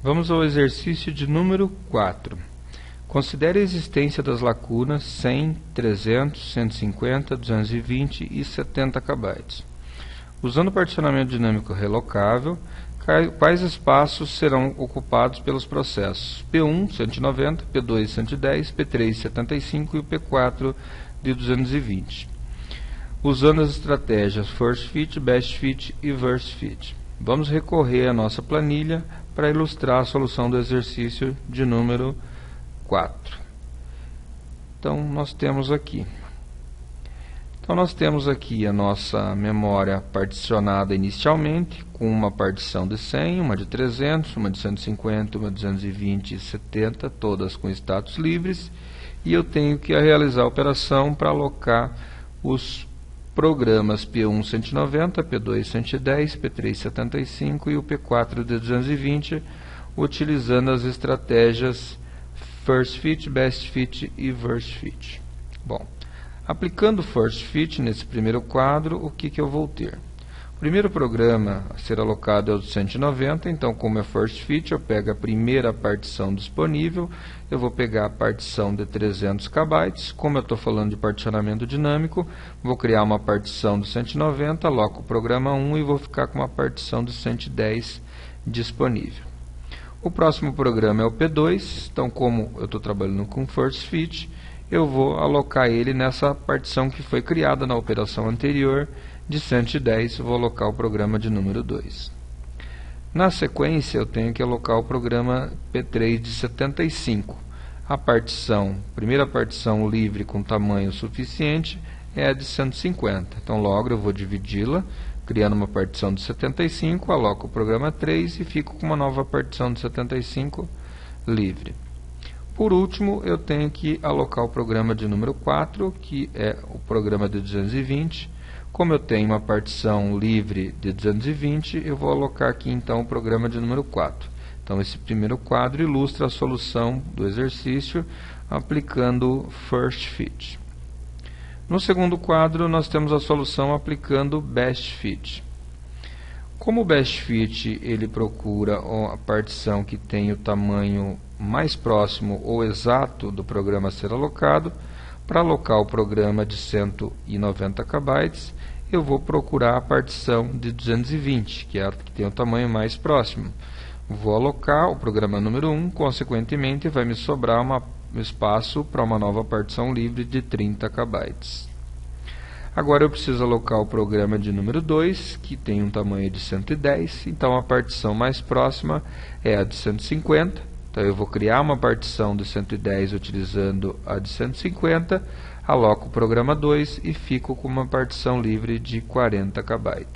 Vamos ao exercício de número 4. Considere a existência das lacunas 100, 300, 150, 220 e 70 KB. Usando o particionamento dinâmico relocável, quais espaços serão ocupados pelos processos P1, 190, P2, 110, P3, 75 e o P4 de 220, usando as estratégias First Fit, Best Fit e Worst Fit. Vamos recorrer à nossa planilha para ilustrar a solução do exercício de número 4. Então, nós temos aqui a nossa memória particionada inicialmente, com uma partição de 100, uma de 300, uma de 150, uma de 220 e 70, todas com status livres, e eu tenho que realizar a operação para alocar os programas P1 190, P2 110, P3 75 e o P4 de 220, utilizando as estratégias First Fit, Best Fit e Worst Fit. Bom, aplicando First Fit nesse primeiro quadro, o que eu vou ter? O primeiro programa a ser alocado é o de 190, então como é First Fit, eu pego a primeira partição disponível, eu vou pegar a partição de 300 KB, como eu estou falando de particionamento dinâmico, vou criar uma partição de 190, aloco o programa 1 e vou ficar com uma partição de 110 disponível. O próximo programa é o P2, então como eu estou trabalhando com First Fit, eu vou alocar ele nessa partição que foi criada na operação anterior, de 110, vou alocar o programa de número 2. Na sequência, eu tenho que alocar o programa P3 de 75. A primeira partição livre com tamanho suficiente é a de 150. Então, logo eu vou dividi-la, criando uma partição de 75, aloco o programa 3 e fico com uma nova partição de 75 livre. Por último, eu tenho que alocar o programa de número 4, que é o programa de 220. Como eu tenho uma partição livre de 220, eu vou alocar aqui então o programa de número 4. Então esse primeiro quadro ilustra a solução do exercício aplicando First Fit. No segundo quadro nós temos a solução aplicando Best Fit. Como o Best Fit ele procura a partição que tem o tamanho mais próximo ou exato do programa a ser alocado, para alocar o programa de 190 KB, eu vou procurar a partição de 220, que é a que tem o tamanho mais próximo. Vou alocar o programa número 1, consequentemente vai me sobrar um espaço para uma nova partição livre de 30 KB. Agora eu preciso alocar o programa de número 2, que tem um tamanho de 110, então a partição mais próxima é a de 150. Então eu vou criar uma partição de 110 utilizando a de 150, aloco o programa 2 e fico com uma partição livre de 40 KB.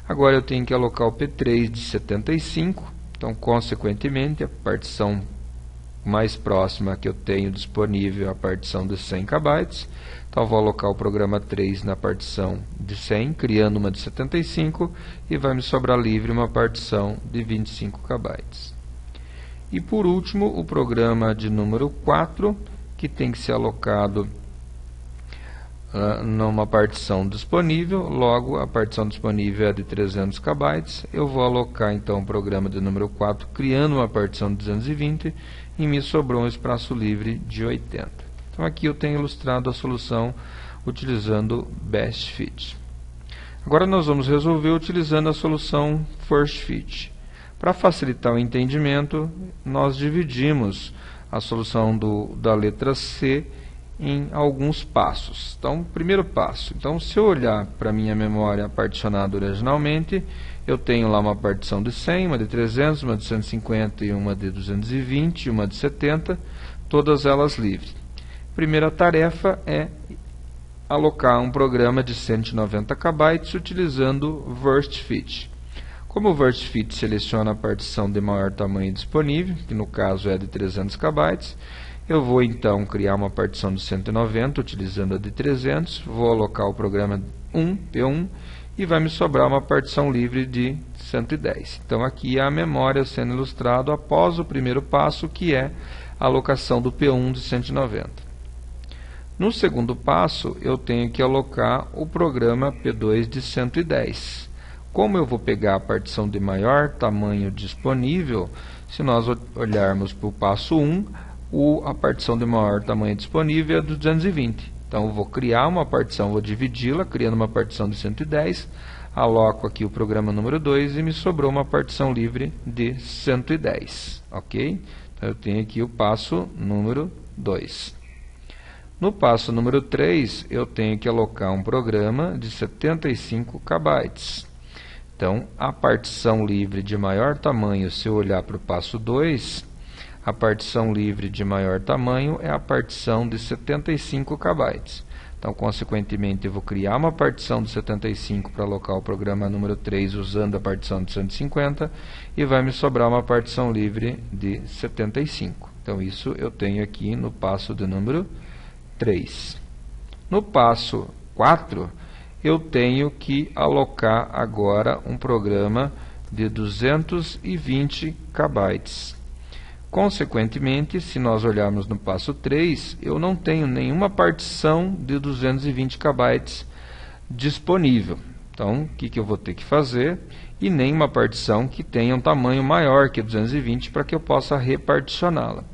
Agora eu tenho que alocar o P3 de 75, então consequentemente a partição mais próxima que eu tenho disponível é a partição de 100 KB. Então vou alocar o programa 3 na partição de 100, criando uma de 75 e vai me sobrar livre uma partição de 25 KB. E por último, o programa de número 4, que tem que ser alocado numa partição disponível, logo a partição disponível é de 300 KB, eu vou alocar então o programa de número 4, criando uma partição de 220, e me sobrou um espaço livre de 80. Então aqui eu tenho ilustrado a solução utilizando Best Fit. Agora nós vamos resolver utilizando a solução First Fit. Para facilitar o entendimento, nós dividimos a solução da letra C em alguns passos. Então, primeiro passo. Então, se eu olhar para a minha memória particionada originalmente, eu tenho lá uma partição de 100, uma de 300, uma de 150 e uma de 220 e uma de 70, todas elas livres. Primeira tarefa é alocar um programa de 190 KB utilizando Worst Fit. Como o Worst Fit seleciona a partição de maior tamanho disponível, que no caso é de 300 KB, eu vou então criar uma partição de 190 utilizando a de 300, vou alocar o programa 1, P1, e vai me sobrar uma partição livre de 110. Então aqui é a memória sendo ilustrado após o primeiro passo, que é a alocação do P1 de 190. No segundo passo, eu tenho que alocar o programa P2 de 110. Como eu vou pegar a partição de maior tamanho disponível, se nós olharmos para o passo 1, a partição de maior tamanho disponível é 220. Então eu vou criar uma partição, vou dividi-la, criando uma partição de 110, aloco aqui o programa número 2 e me sobrou uma partição livre de 110. Ok? Então eu tenho aqui o passo número 2. No passo número 3, eu tenho que alocar um programa de 75 KB. Então, a partição livre de maior tamanho, se eu olhar para o passo 2, a partição livre de maior tamanho é a partição de 75 KB. Então, consequentemente, eu vou criar uma partição de 75 para alocar o programa número 3 usando a partição de 150 e vai me sobrar uma partição livre de 75. Então, isso eu tenho aqui no passo de número 3. No passo 4, eu tenho que alocar agora um programa de 220 KB. Consequentemente, se nós olharmos no passo 3, eu não tenho nenhuma partição de 220 KB disponível. Então, o que eu vou ter que fazer? E nenhuma partição que tenha um tamanho maior que 220 para que eu possa reparticioná-la.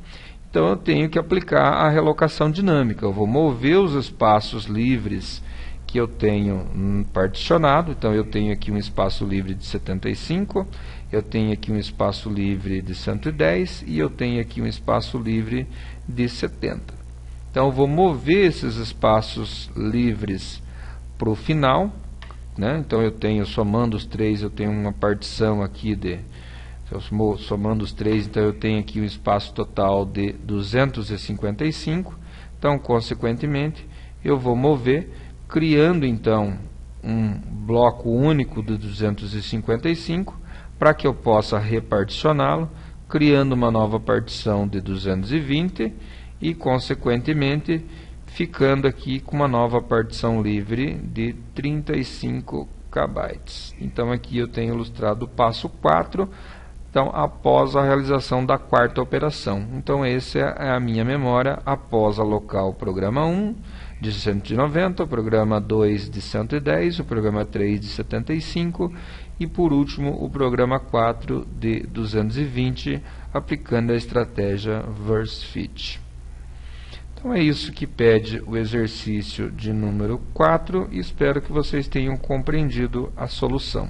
Então, eu tenho que aplicar a relocação dinâmica. Eu vou mover os espaços livres que eu tenho particionado. Então, eu tenho aqui um espaço livre de 75, eu tenho aqui um espaço livre de 110 e eu tenho aqui um espaço livre de 70. Então, eu vou mover esses espaços livres para o final, né? Então, eu tenho, somando os três, eu tenho uma partição aqui de... somando os três, então eu tenho aqui um espaço total de 255. Então, consequentemente, eu vou mover, criando então um bloco único de 255, para que eu possa reparticioná-lo, criando uma nova partição de 220 e, consequentemente, ficando aqui com uma nova partição livre de 35 KB. Então, aqui eu tenho ilustrado o passo 4, então, após a realização da quarta operação. Então, essa é a minha memória após alocar o programa 1 de 190, o programa 2 de 110, o programa 3 de 75 e, por último, o programa 4 de 220, aplicando a estratégia Verse Fit. Então, é isso que pede o exercício de número 4 e espero que vocês tenham compreendido a solução.